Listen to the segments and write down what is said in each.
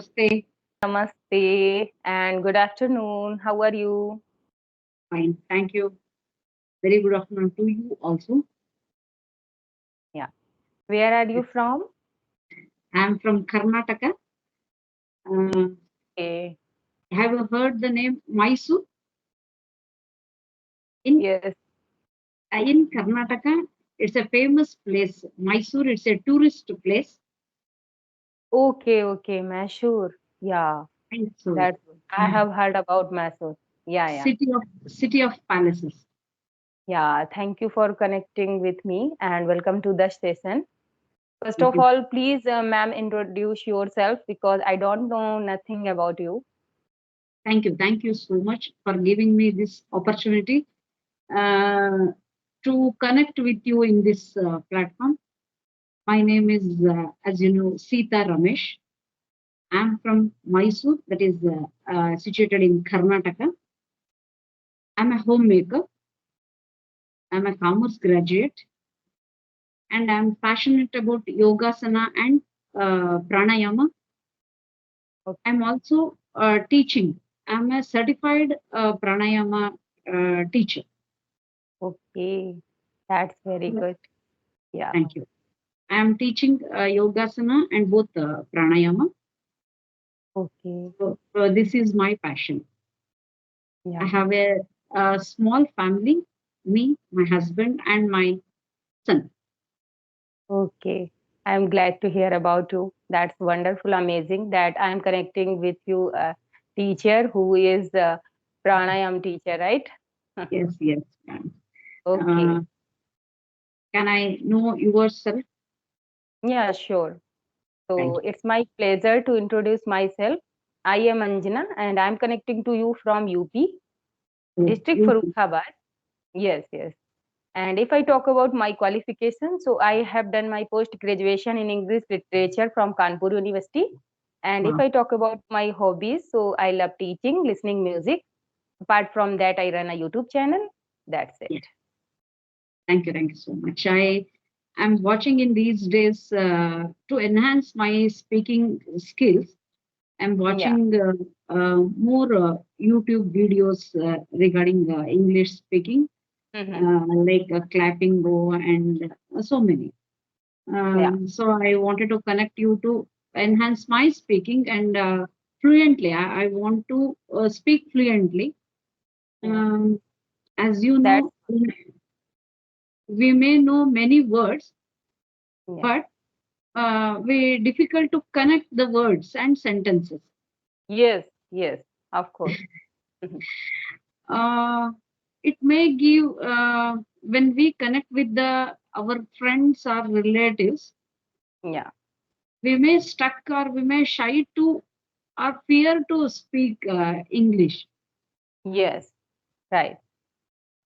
Namaste. Namaste and good afternoon. How are you? Fine. Thank you. Very good afternoon to you also. Yeah. Where are you from? I am from Karnataka. Uh, Okay. have you heard the name Mysore? In Yes. in Karnataka, it's a famous place. Mysore, it's a tourist place. Okay. Mysore. Yeah. Mysore, That's good. I have heard about Mysore. Yeah. city of palaces. Yeah. Thank you for connecting with me and welcome to the station. First Thank of you. all, please, ma'am, introduce yourself because I don't know nothing about you. Thank you. Thank you so much for giving me this opportunity uh, to connect with you in this platform. My name is, as you know, Sita Ramesh. I'm from Mysore, that is situated in Karnataka. I'm a homemaker. I'm a commerce graduate, and I'm passionate about yogasana and pranayama. I'm also teaching. I'm a certified pranayama teacher. Okay. That's very good. Yeah. Thank you. I'm teaching yogasana and both pranayama. Okay. So this is my passion. I Yeah. have a small family, me, my husband, and my son. Okay. I'm glad to hear about you. That's wonderful, amazing that I'm connecting with you, teacher who is a pranayam teacher, right? Yes, yes, ma'am. Uh, Okay. can I know yourself? Yeah, sure. Thank So it's my pleasure to introduce myself. I am Anjana and I'm connecting to you from UP, you. district Farrukhabad. Yes. And if I talk about my qualification, so I have done my post graduation in English literature from Kanpur University. And if Wow. I talk about my hobbies, so I love teaching, listening music. Apart from that, I run a YouTube channel. That's it. Yeah. Thank you so much. I am watching in these days to enhance my speaking skills. I'm Yeah. watching more YouTube videos regarding English speaking, Hmm. like Clapping Go and so many. Yeah. So I wanted to connect you to enhance my speaking and fluently. I want to speak fluently. Yeah. Um, as you That's know, we may know many words, yeah. but we difficult to connect the words and sentences. Yes. Of course. Mhm. Uh, it may give when we connect with the our friends or relatives, Yeah. we may stuck or we may shy to or fear to speak English. Yes. Right.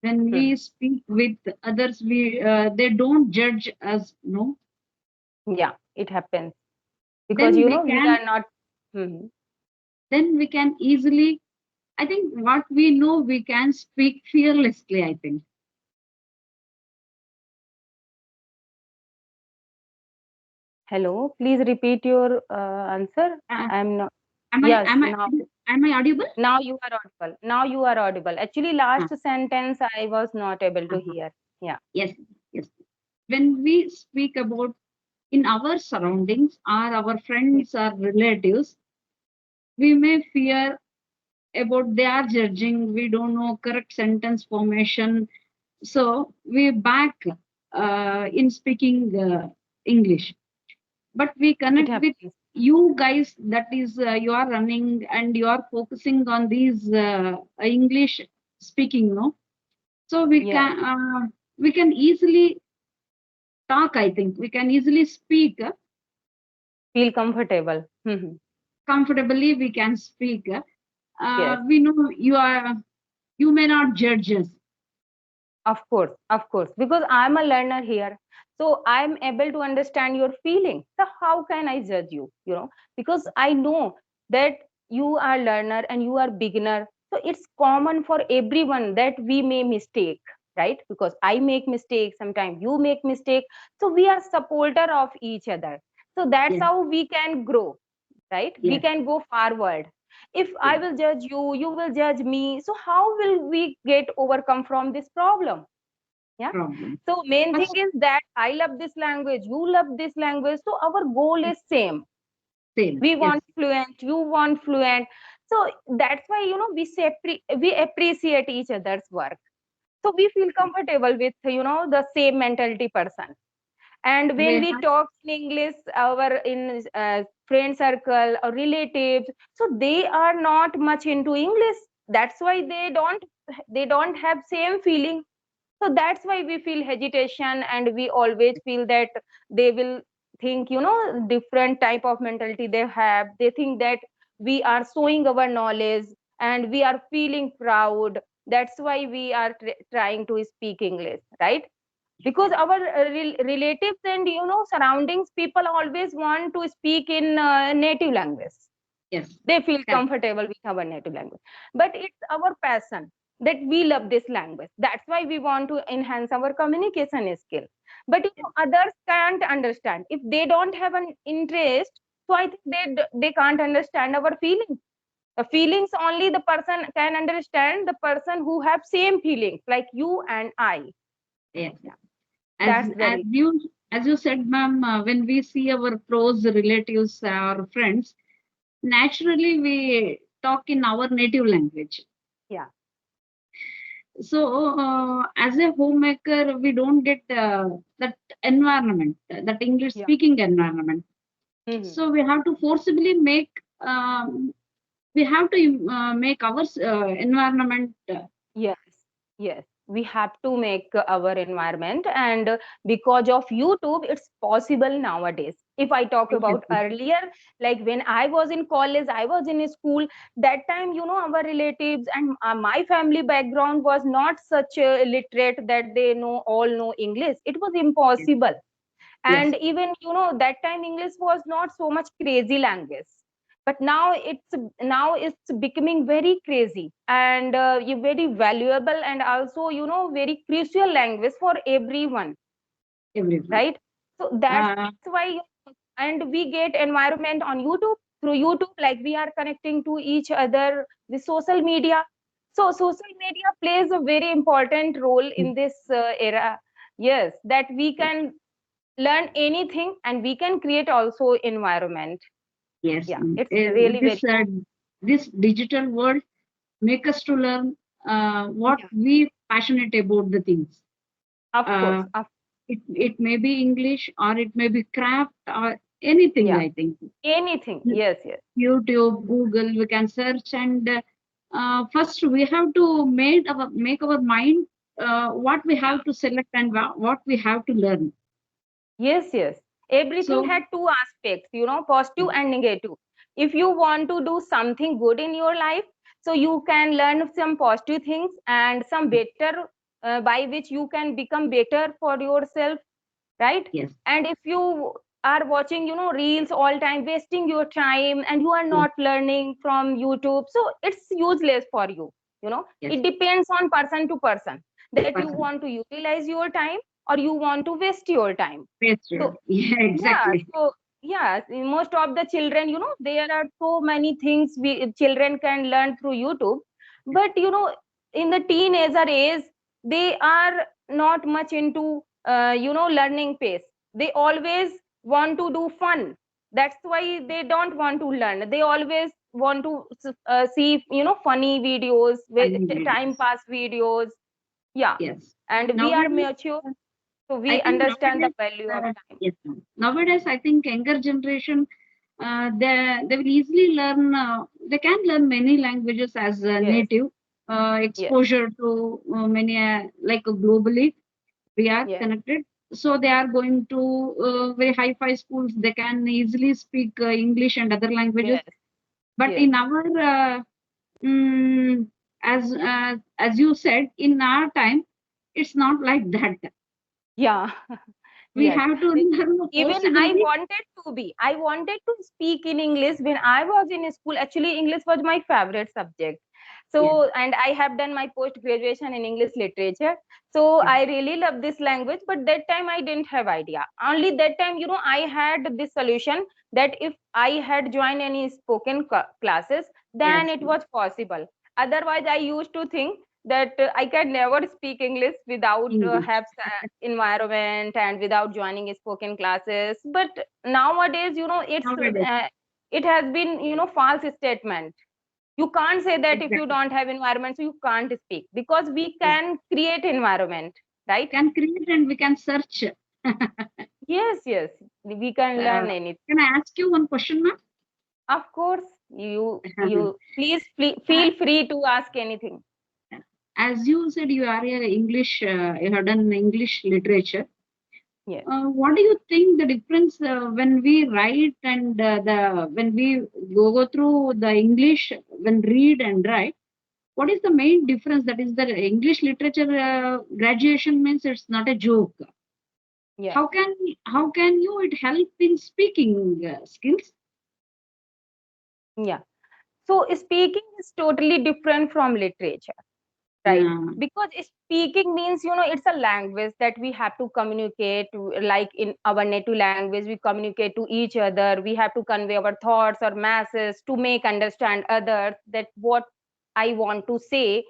When we Mhm. speak with others, we they don't judge us. No, Yeah. It happens because then we we can are not. Mhm. then we can easily. I think what we know we can speak fearlessly. I think. Hello. Please repeat your answer. Uh, I'm not. am I Yes. am I am I audible? Now you are audible. Now you are audible. Actually, Uh, last sentence I was not able to uh-huh. hear. Yeah. Yes, yes. When we speak about in our surroundings or our Yeah. friends or relatives, we may fear about they are judging, we don't know correct sentence formation. So we back in speaking English. But we It connect with happens. you guys, that is, you are running and you are focusing on these English speaking, no? So Yes. we can easily talk, I think. We can easily speak Feel comfortable. Mhm. comfortably, we can speak. Yes. We know you may not judge us. Of course. Because I'm a learner here. So I'm able to understand your feeling. So how can I judge you? Because I know that you are learner and you are beginner. So it's common for everyone that we may mistake, right? Because I make mistakes, sometimes you make mistake. So we are supporter of each other. So that's Yes, how we can grow. right? We Yes. can go forward. If I Yes. will judge you, you will judge me, so how will we get overcome from this problem? Yeah. Problem. So main thing First, is that I love this language, you love this language, so our goal is same. same. We Yes. want fluent, you want fluent. So that's why, we appreciate each other's work, so we feel comfortable with, the same mentality person. And We when we have. talk in English, our in friend circle or relatives, so they are not much into English. That's why they don't have same feeling. So that's why we feel hesitation, and we always feel that they will think, different type of mentality they have. They think that we are showing our knowledge and we are feeling proud. That's why we are trying to speak English, right? Because our relatives and, surroundings people always want to speak in native language. Yes. They feel Correct. comfortable with our native language, but it's our passion that we love this language. That's why we want to enhance our communication skill. But, others can't understand if they don't have an interest. So I think they can't understand our feelings. The feelings only the person can understand, the person who have same feelings like you and I. Yes. Yeah, As that's the as reason. you as you said, ma'am, when we see our close relatives or friends, naturally we talk in our native language. Yeah. So, as a homemaker, we don't get that environment, that English Yeah. speaking environment. Mhm. So we have to forcibly make, we have to make our environment. Yes, yes. We have to make our environment, and because of YouTube, it's possible nowadays. If I talk Yes, about earlier, like when I was in college, I was in a school, that time, our relatives and my family background was not such literate that they know English. It was yes, impossible. yes, And even, that time English was not so much crazy language, but now it's becoming very crazy, and very valuable, and also, very crucial language for everyone, everyone. right? So that's Uh, why. And we get environment on YouTube. Through YouTube, like, we are connecting to each other with social media. So social media plays a very important role in this era. Yes, that we can learn anything, and we can create also environment. yes, Yeah, it's really very. this digital world make us to learn what Yeah, we passionate about the things. of Uh, course, of. it may be English or it may be craft or anything. Yeah, I think anything. Yes, yes. YouTube, Google, we can search, and first we have to make our mind what we Yeah. have to select and what we have to learn. Yes, yes. Everything So had two aspects, positive and negative. If you want to do something good in your life, so you can learn some positive things and some better, by which you can become better for yourself, right? yes, And if you are watching, reels all time, wasting your time, and you are yes, not learning from YouTube, so it's useless for you. yes, It depends on person to person, that you person, want to utilize your time or you want to waste your time. So yeah, yeah, exactly. so yeah, most of the children, there are so many things we children can learn through YouTube. But, in the teenager age, they are not much into learning pace. They always want to do fun. That's why they don't want to learn. They always want to see, funny videos, Funny time videos. pass videos. Yeah, Yes. and we are Nowadays, mature, so I we think understand the nowadays, value of time. yes, ma'am. Nowadays, I think younger generation, they will easily learn. They can learn many languages as a Yes, native. yes, Exposure to many, like globally, we are yes, connected. So they are going to very high-fi schools. They can easily speak English and other languages. yes, But yes. in our, mm, as you said, in our time, it's not like that. Yeah, We yes. have to Because learn even forcibly. I wanted to speak in English when I was in school. Actually, English was my favorite subject. Yes. So, and I have done my post graduation in English literature. So Yes. I really love this language, but that time I didn't have idea. Only that time, I had this solution that if I had joined any spoken classes, then Yes. it was possible. Otherwise, I used to think that I can never speak English without English. have environment and without joining spoken classes. But nowadays, Nowadays. it has been false statement. You can't say that if you Exactly. don't have environment, so you can't speak, because we Yes. can create environment, right? Can create and we can search. Yes, we can Uh, learn anything. can I ask you one question, ma'am? Of course, you please Uh, feel free to ask anything. as you said, you are a English, you have done English literature. Yes. What do you think the difference when we write and the when we go through the English when read and write? What is the main difference? That is the English literature graduation means it's not a joke. Yeah. How can you it help in speaking skills? Yeah. So speaking is totally different from literature, right? Uh, Because speaking means, it's a language that we have to communicate like in our native language. We communicate to each other. We have to convey our thoughts or masses to make understand others that what I want to say.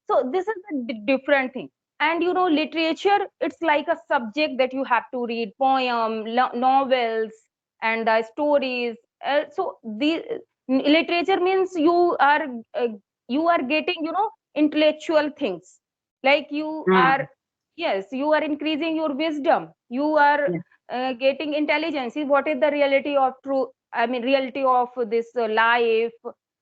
So this is a different thing. And literature, it's like a subject that you have to read poem, novels, and stories. So the literature means uh, you are getting intellectual things, like you uh, are, yes, you are increasing your wisdom, you are yes. getting intelligence. See, what is the reality of true, I mean reality of this life.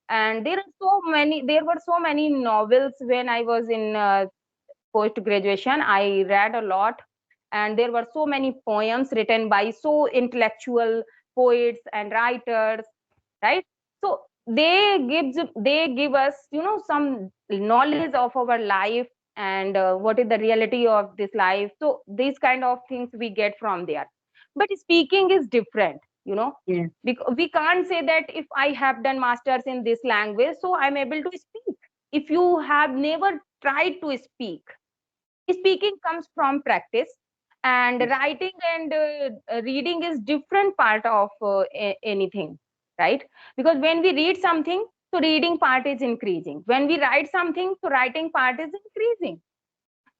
And there were so many novels when I was in post graduation. I read a lot, and there were so many poems written by so intellectual poets and writers, right? So they give us some knowledge of our life, and what is the reality of this life. So these kind of things we get from there. But speaking is different, Yes. because we can't say that if I have done masters in this language, so I'm able to speak. If you have never tried to speak, speaking comes from practice, and Yes. writing and reading is different part of anything, right? Because when we read something, so reading part is increasing. When we write something, so writing part is increasing,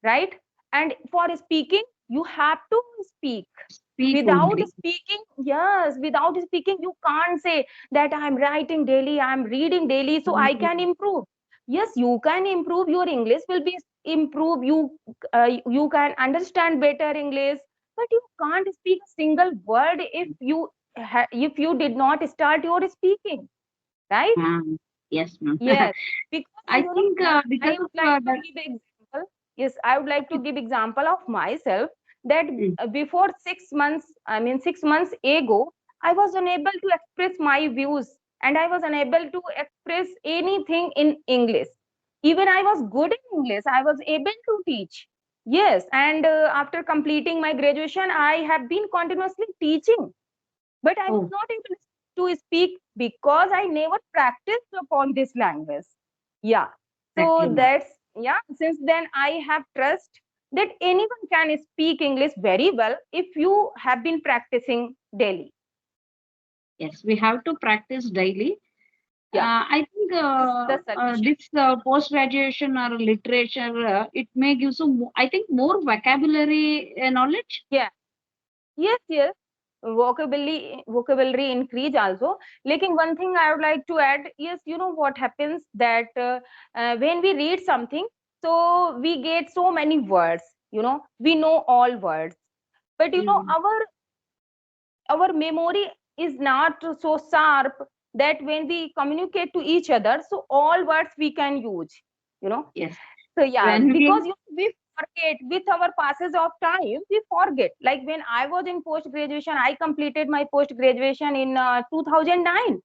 right? And for speaking, you have to speak. Speak Without only. speaking, yes, without speaking, you can't say that I'm writing daily, I'm reading daily, so I can Mm, improve. Yes, you can improve. Your English will be improve. You can understand better English, but you can't speak a single word if you did not start your speaking, right? um, yes, ma'am. Yes, because I think I because of would like to that. give example. Yes, I would like to give example of myself that Mm, before 6 months, I mean 6 months ago, I was unable to express my views, and I was unable to express anything in English. Even I was good in English, I was able to teach. Yes, and after completing my graduation, I have been continuously teaching, but I was oh, not able to speak because I never practiced upon this language. Yeah. exactly, So ma'am. that's, yeah, since then I have trust that anyone can speak English very well if you have been practicing daily. Yes, we have to practice daily. Yeah. I think This is the solution. this post graduation or literature it may give so I think more vocabulary knowledge. Yeah. Yes. Vocabulary increase also. Like one thing I would like to add is, what happens that when we read something, so we get so many words. We know all words, but Mm, our memory is not so sharp that when we communicate to each other, so all words we can use. You know, yes, so yeah, when we because we forget with our passes of time, we forget. Like when I was in post graduation, I completed my post graduation in 2009.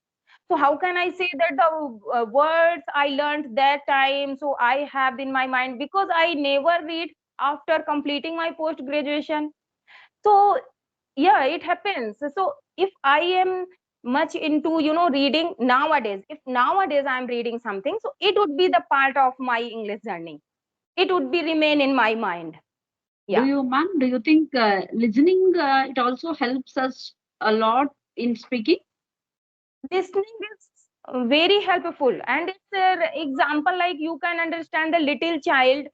So how can I say that the words I learned that time, so I have in my mind, because I never read after completing my post graduation. So yeah, it happens. So if I am much into reading nowadays. If nowadays I'm reading something, so it would be the part of my English journey. It would be remain in my mind. Do Yeah. you, ma'am, do you think listening it also helps us a lot in speaking? Listening is very helpful, and it's an example like you can understand the little child.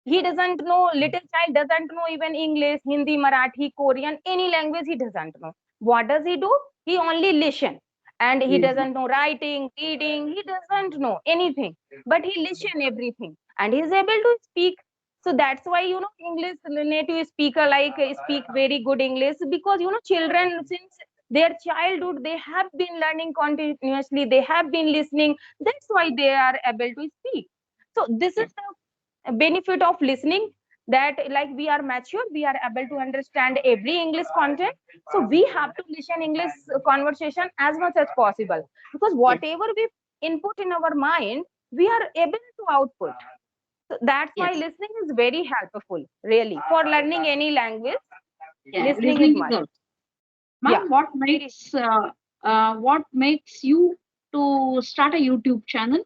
He doesn't know, little child doesn't know even English, Hindi, Marathi, Korean, any language he doesn't know. What does he do? He only listen, and he Yes. doesn't know writing, reading, he doesn't know anything, but he listen everything and he is able to speak. So that's why English native speaker like speak very good English, because children since their childhood they have been learning continuously, they have been listening, that's why they are able to speak. So this is Yes. the benefit of listening, that like we are mature, we are able to understand every English content. So we have to listen English conversation as much as possible, because Yes. whatever we input in our mind, we are able to output. So that's why Yes. listening is very helpful, really, for learning any language. Yeah. Listening is Listening is much. also. Yeah. Ma'am, Very. what makes you to start a YouTube channel?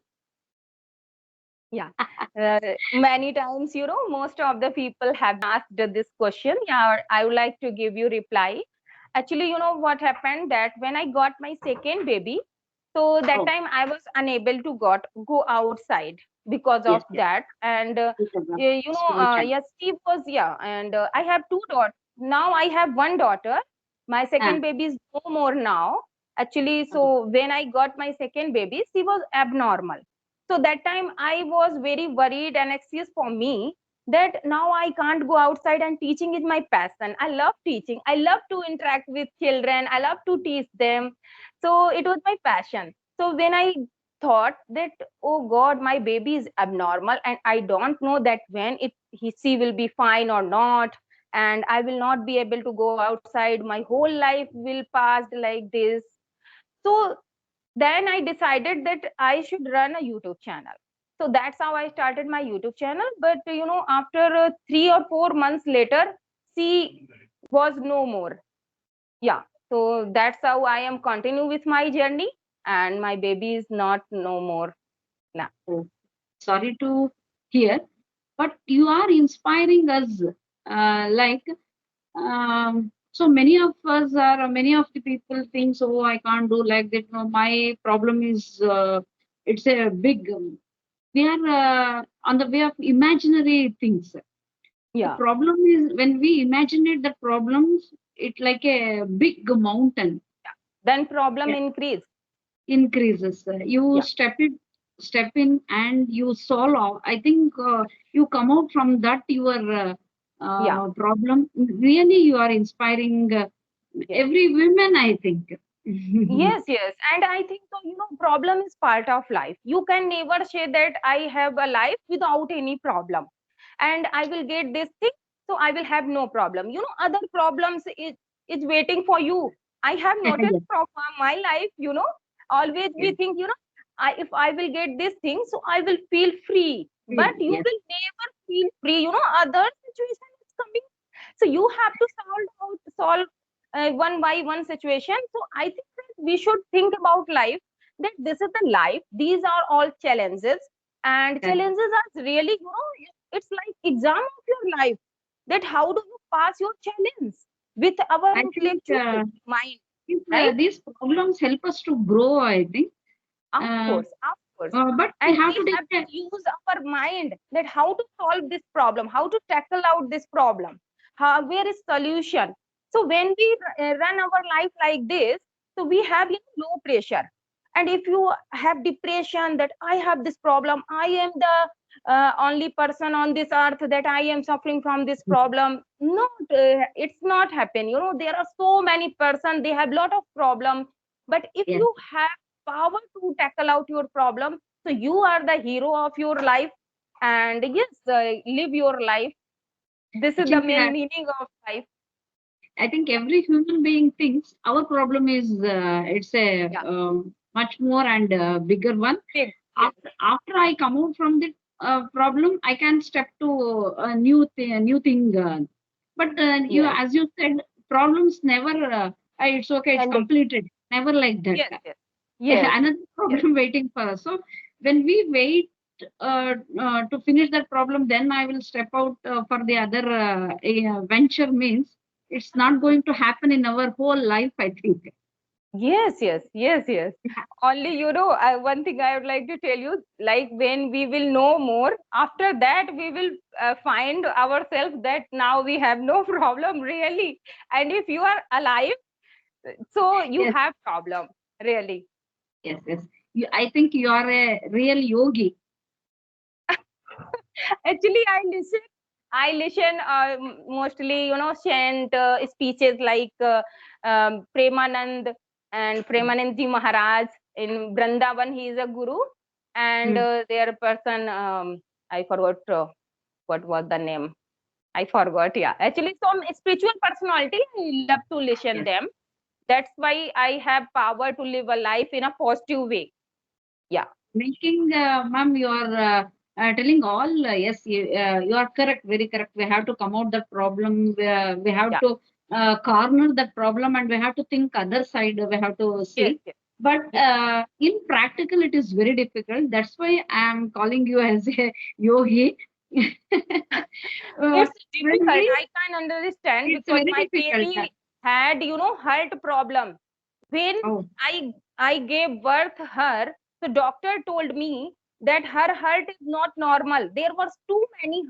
Yeah. Many times, most of the people have asked this question. Yeah, I would like to give you reply. Actually, what happened, that when I got my second baby, so that Oh, time I was unable to go outside because of yes, yes. that. And Because of small child. yes, she was, yeah. And I have two daughters. Now I have one daughter. My Ah, second baby is no more now. Actually, oh, so when I got my second baby, she was abnormal. So that time I was very worried and anxious for me, that now I can't go outside, and teaching is my passion. I love teaching. I love to interact with children. I love to teach them. So it was my passion. So when I thought that, oh God, my baby is abnormal and I don't know that when she will be fine or not, and I will not be able to go outside. My whole life will pass like this. So then I decided that I should run a YouTube channel. So that's how I started my YouTube channel. But after 3 or 4 months later, she was no more. Yeah. So that's how I am continue with my journey, and my baby is not no more now. oh. Sorry to hear, but you are inspiring us. Like, so many of us are, many of the people think, so I can't do like that. No, my problem is, it's a big, we are on the way of imaginary things. The Yeah. problem is when we imagine it, the problems, it like a big mountain. Then problem Yeah, increase. increases. You Yeah. step in, and you solve. I think you come out from that your Yeah. problem. Really, you are inspiring Yes. every woman, I think. Yes, yes. And I think so, problem is part of life. You can never say that I have a life without any problem. And I will get this thing, so I will have no problem. Other problems is waiting for you. I have noticed Yes, from my life, always we yes, think, if I will get this thing, so I will feel free. But you yes. will never feel free. Other situation is coming. So you have to solve one by one situation. So I think that we should think about life, that this is the life. These are all challenges, and Correct. challenges are really, it's like exam of your life. That how do you pass your challenge with our I think intellectual mind, right? these problems help us to grow, I think. Of Uh, course, of course. but we And have we to take have to use our mind, that how to solve this problem, how to tackle out this problem, where is solution. So when we run our life like this, so we have low pressure. And if you have depression, that I have this problem, I am the only person on this earth, that I am suffering from this problem. No, it's not happen. There are so many person, they have lot of problem. But if yes. you have power to tackle out your problem, so you are the hero of your life. And yes, live your life. This is the Actually, main meaning of life. I think every human being thinks our problem is it's a Yeah. much more and bigger one. Big. Yes. After I come out from the problem, I can step to a new thing. But you, Yes. as you said, problems never. It's okay. It's Ended. completed. Never like that. Yes, yes, yes, Another yes. problem waiting for us. So when we wait to finish that problem, then I will step out for the other venture means it's not going to happen in our whole life, I think. Yes, yes, yes, yes. Only, one thing I would like to tell you, like when we will know more, after that we will find ourselves that now we have no problem really. And if you are alive, so you Yes, have problem really. yes, yes. I think you are a real yogi. Actually, I listen mostly, chant speeches like Premanand and Premanandji Maharaj in Vrindavan. He is a guru, and Hmm. their person, I forgot what was the name. I forgot. Yeah, actually, some spiritual personality. I love to listen Yes. them. That's why I have power to live a life in a positive way. Yeah. Making, ma'am, you are telling all, yes, you are correct, very correct. We have to come out that problem. We have Yeah. to corner that problem and we have to think other side, we have to Yes. see. Yes. But Yes. in practical, it is very difficult. That's why I am calling you as a yogi. It's When difficult. we, I can understand it's because very my difficult. baby had, heart problem. When Oh, I gave birth her, the doctor told me that her heart is not normal. There was too many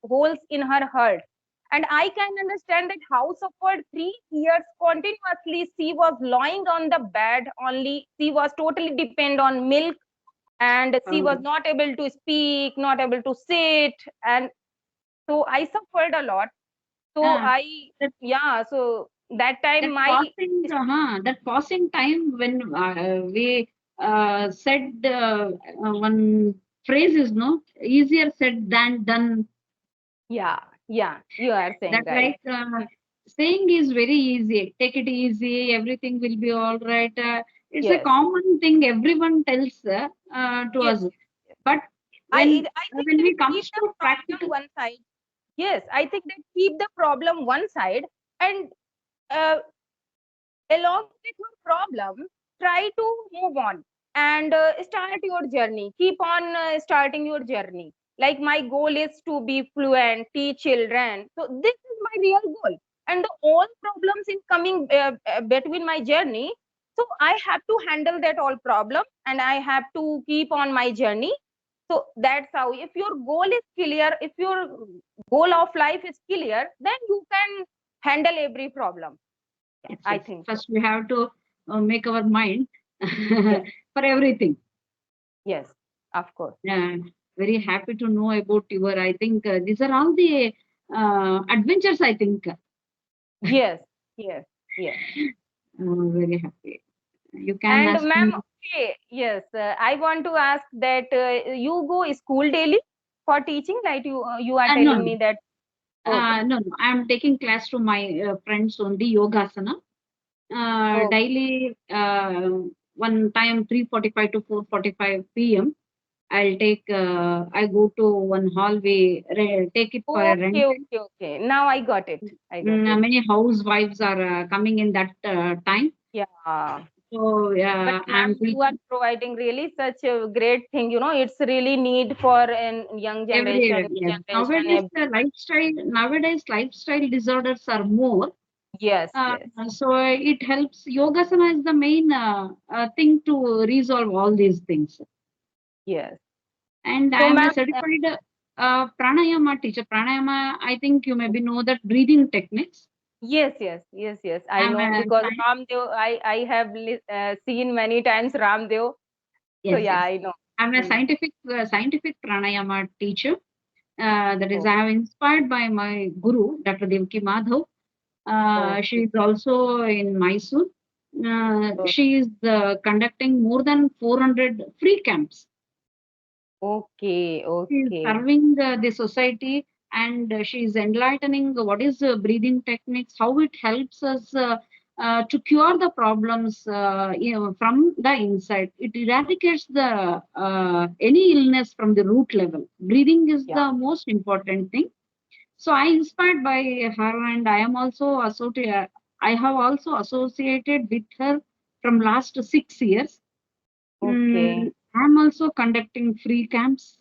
holes in her heart. And I can understand that how suffered 3 years continuously. She was lying on the bed only. She was totally depend on milk, and she was oh. not able to speak, not able to sit. And so I suffered a lot. So Uh, yeah, so that time that my, pausing, that pausing time when we said one phrase is no easier said than done. yeah, yeah, you are saying That right. like saying is very easy. Take it easy. Everything will be all right. It's a Yes, common thing everyone tells to yes, us. yes. But I think when that we keep comes the to problem practical, one side. Yes, I think that keep the problem one side, and uh, along with your problem, try to move on and start your journey. Keep on starting your journey. Like my goal is to be fluent, teach children. So this is my real goal. And all problems in coming between my journey. So I have to handle that all problem, and I have to keep on my journey. So that's how. If your goal is clear, if your goal of life is clear, then you can handle every problem. yes, I yes. think so. First we have to make our mind Yes. for everything. Yes, of course. Yeah, very happy to know about your. I think these are all the adventures. I think Yes, yes, yes. very happy. You can And ask ma'am, me. okay, yes, I want to ask that you go school daily for teaching, like you are No, telling no, me that. Okay, no, no. I am taking class to my friends only yogasana. okay, Daily, one time 3:45 to 4:45 p.m. I'll take. I go to one hall. We take it for a okay, rent. okay, okay. Now I got it. I got it. Many housewives are coming in that time. Yeah. So But I'm ma'am, you are teaching providing really such a great thing. It's really need for an young generation, everywhere. new Yes. generation, everywhere. Nowadays lifestyle disorders are more. Yes, Uh, yes, so it helps. Yogasana is the main thing to resolve all these things. yes. And I So am a ma'am, certified pranayama teacher. Pranayama, I think you maybe know that breathing techniques. yes, yes, yes, yes. I I'm know a because Ramdev, I have seen many times Ramdev. So yes, yeah, yes. I know. I'm a Hmm. scientific pranayama teacher. That is, Oh, I have inspired by my guru, Dr. Devki Madhav. She okay, is also in Mysore. oh, She is conducting more than 400 free camps. okay, She is okay. serving the society and she is enlightening what is breathing techniques, how it helps us to cure the problems from the inside. It eradicates the any illness from the root level. Breathing is Yeah, the most important thing. So I inspired by her, and I am also associated. I have also associated with her from last 6 years. Okay. I'm also conducting free camps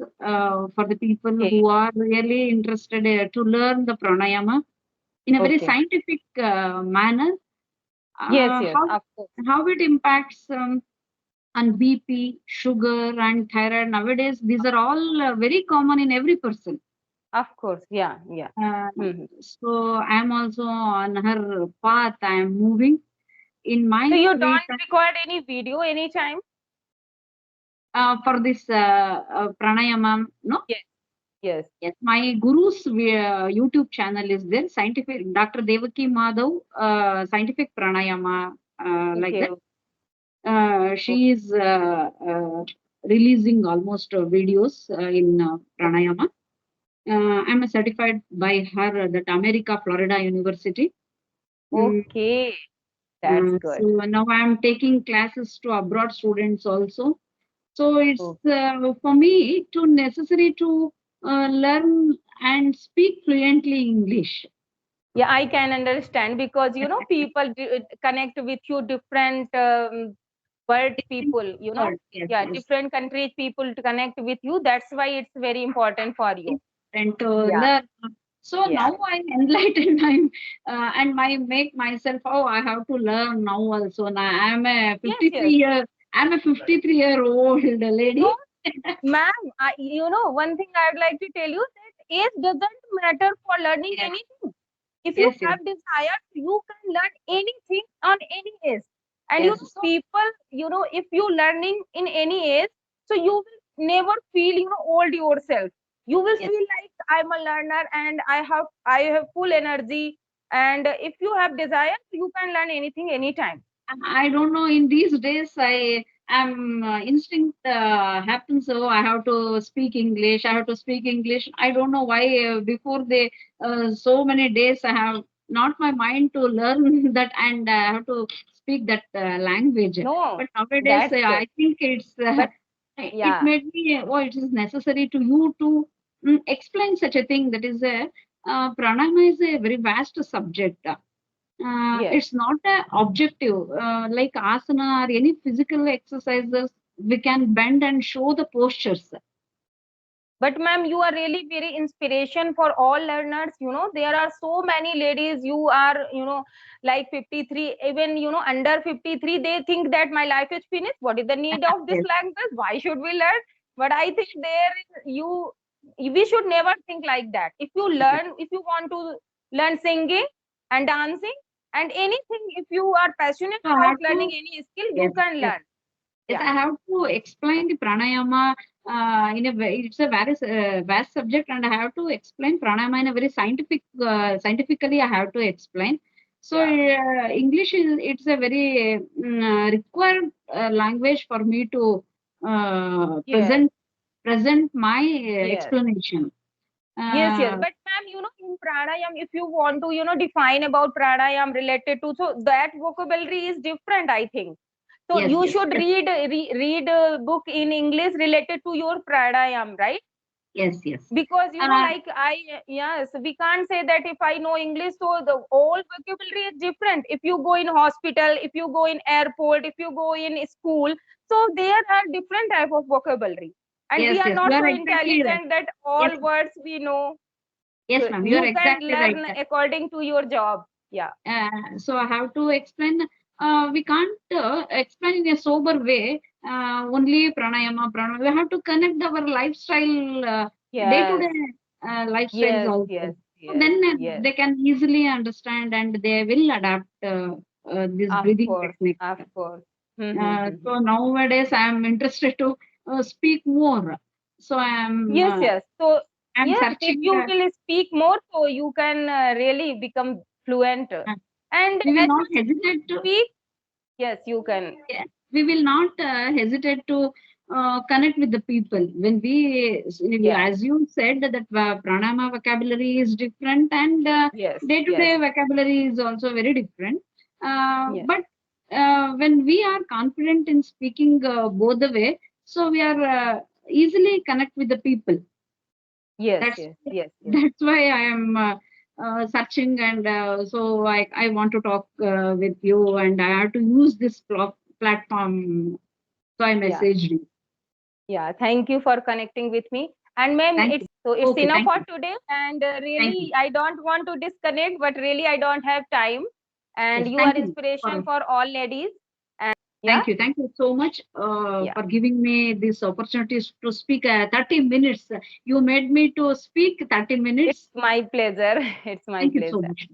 for the people Okay. who are really interested to learn the pranayama in a very Okay. scientific manner. Yes, Uh, yes, how of course. how it impacts on BP, sugar, and thyroid nowadays. These are all very common in every person. Of course. Yeah, yeah. Uh, Hmm. so I'm also on her path. I'm moving in So my you free don't time record any video anytime? for this pranayama. No, Yes, yes. yes, my guru's YouTube channel is there. Scientific Dr. Devaki Madhav, scientific pranayama, like Okay. that. She is releasing almost videos in pranayama. I'm certified by her that America, Florida University. Mm, Okay. That's so good. now I'm taking classes to abroad students also. So it's Oh, for me too necessary to learn and speak fluently English. yeah, I can understand because people connect with you different world Different people. word, yes, Yeah, yes. different countries people to connect with you. That's why it's very important for you. And to Yeah, learn. So yeah. now I enlighten I'm and my make myself, oh, I have to learn now also. Now Yes, yes. I'm a 53-year-old No, lady. ma'am, one thing I'd like to tell you that age doesn't matter for learning Yes, anything. If you yes, yes, have desire, you can learn anything on any age. And yes. So people, if you learning in any age, so you will never feel, old yourself. You will yes. feel like I'm a learner and I have full energy. And if you have desire, you can learn anything anytime. I don't know. In these days, I am instinct happens. So I have to speak English. I have to speak English. I don't know why. Before they so many days, I have not my mind to learn that, and I have to speak that language. No, But nowadays, that's good. I think it's But it yeah, made me. Oh, it is necessary to you to explain such a thing. That is a pranayama is a very vast subject. yes. It's not a objective like asana or any physical exercises. We can bend and show the postures. But ma'am, you are really very inspiration for all learners. There are so many ladies. You are, like 53, even under 53, they think that my life is finished. What is the need of this Yes. language? Why should we learn? But I think we should never think like that. Yes. If you want to learn singing and dancing and anything, if you are passionate So I about have learning to. any skill, Yes. you can Yes. learn. Yes, Yeah. I have to explain the pranayama in a way. It's a very vast subject, and I have to explain pranayama in a very scientifically. I have to explain. So Yeah. English is it's a very required language for me to Yes. present my Yes. explanation. Yes, yes. Uh, But ma'am, in pranayam, if you want to, define about pranayam related to, so that vocabulary is different, I think. So yes, you yes, should yes, read a book in English related to your pranayam, right? yes, yes. Because Uh, like yes, we can't say that if I know English, so the whole vocabulary is different. If you go in hospital, if you go in airport, if you go in school, so there are different type of vocabulary, and we yes, are yes. not You are so exactly right. intelligent that Yes, all words we know. yes, So ma'am. You are you can exactly right. learn according to your job. Yeah. So I have to explain. We can't explain in a sober way. Only pranayama, pranayama. We have to connect our lifestyle, day-to-day Yes. lifestyles Yes. also. Yes. So Yes. then Yes. they can easily understand and they will adapt this Of breathing course. technique. Of course. Hmm. So nowadays I am interested to speak more. So Yes. Yes. So I'm yes, if searching. you will speak more, so you can really become fluent. Uh, And we will as not you hesitate to. speak, yes, you can. Yeah, we will not hesitate to connect with the people when Yeah. as you said that pranayama vocabulary is different and Yes. Yes. day-to-day vocabulary is also very different. Yes. But when we are confident in speaking both the way, so we are easily connect with the people. Yes. That's Yes. Yes. Yes. that's why I am searching, and so I want to talk with you, and I have to use this platform. So I Yeah. messaged you. Yeah, thank you for connecting with me. And ma'am, Thank you. it's Okay, enough thank for you. today. And Thank you. really, I don't want to disconnect, but really, I don't have time. And Yes, you are thank you inspiration for for all ladies. Yeah, thank you so much yeah. for giving me this opportunity to speak 30 minutes. You made me to speak 30 It's minutes. my pleasure. It's my Thank you so pleasure. much.